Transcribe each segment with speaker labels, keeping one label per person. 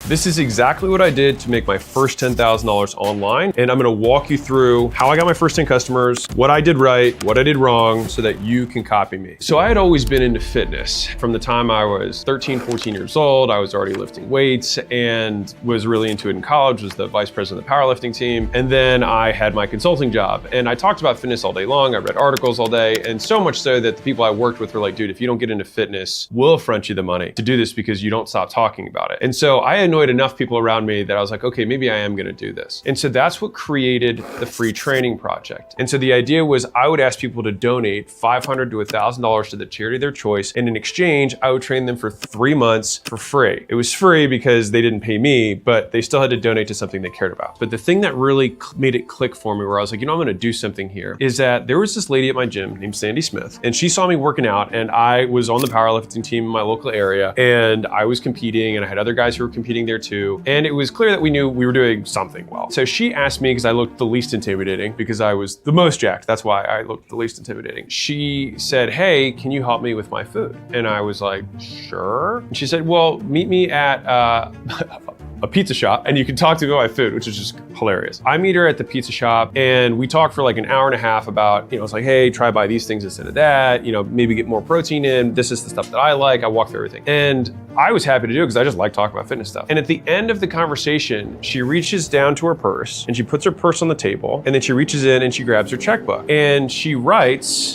Speaker 1: This is exactly what I did to make my first $10,000 online. And I'm gonna walk you through how I got my first 10 customers, what I did right, what I did wrong, so that you can copy me. So I had always been into fitness. From the time I was 13, 14 years old, I was already lifting weights and was really into it in college, was the vice president of the powerlifting team. And then I had my consulting job and I talked about fitness all day long. I read articles all day, and so much so that the people I worked with were like, dude, if you don't get into fitness, we'll front you the money to do this because you don't stop talking about it. And so I annoyed enough people around me that I was like, okay, maybe I am gonna do this. And so that's what created the free training project. And so the idea was I would ask people to donate $500 to $1,000 to the charity of their choice. And in exchange, I would train them for 3 months for free. It was free because they didn't pay me, but they still had to donate to something they cared about. But the thing that really made it click for me, where I was like, you know, I'm gonna do something here, is that there was this lady at my gym named Sandy Smith, and she saw me working out, and I was on the powerlifting team in my local area, and I was competing, and I had other guys who were competing there too. And it was clear that we knew we were doing something well. So she asked me, because I looked the least intimidating, because I was the most jacked. That's why I looked the least intimidating. She said, hey, can you help me with my food? And I was like, sure. And she said, well, meet me at a pizza shop and you can talk to me about my food, which is just hilarious. I meet her at the pizza shop and we talk for like an hour and a half about, it's like, hey, try buy these things instead of that, maybe get more protein in. This is the stuff that I like. I walk through everything. And I was happy to do it because I just like talking about fitness stuff. And at the end of the conversation, she reaches down to her purse and she puts her purse on the table, and then she reaches in and she grabs her checkbook and she writes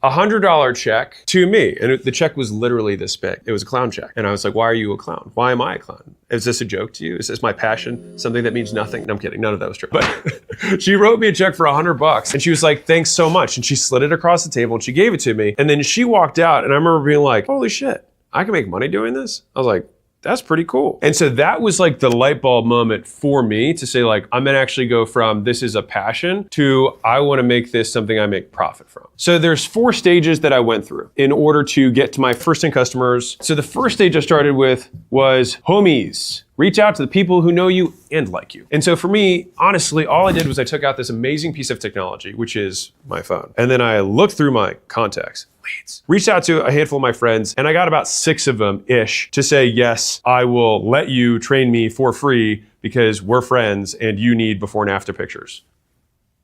Speaker 1: $100 check to me. And the check was literally this big. It was a clown check. And I was like, why are you a clown? Why am I a clown? Is this a joke to you? Is this my passion? Something that means nothing? No, I'm kidding. None of that was true. But she wrote me a check for $100 and she was like, thanks so much. And she slid it across the table and she gave it to me. And then she walked out and I remember being like, holy shit, I can make money doing this? I was like, that's pretty cool. And so that was like the light bulb moment for me to say like, I'm gonna actually go from this is a passion to I wanna make this something I make profit from. So there's 4 stages that I went through in order to get to my first 10 customers. So the first stage I started with was homies. Reach out to the people who know you and like you. And so for me, honestly, all I did was I took out this amazing piece of technology, which is my phone. And then I looked through my contacts, leads, reached out to a handful of my friends, and I got about 6 of them-ish to say, yes, I will let you train me for free because we're friends and you need before and after pictures.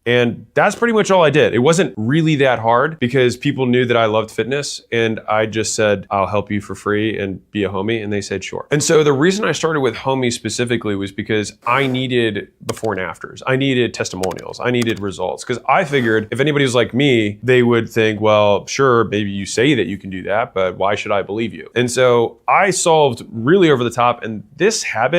Speaker 1: And that's pretty much all I did. It wasn't really that hard because people knew that I loved fitness, and I just said, I'll help you for free and be a homie, and they said, sure. And so the reason I started with homies specifically was because I needed before and afters. I needed testimonials. I needed results, because I figured if anybody was like me, they would think, well, sure, maybe you say that you can do that, but why should I believe you? And so I solved really over the top, and this habit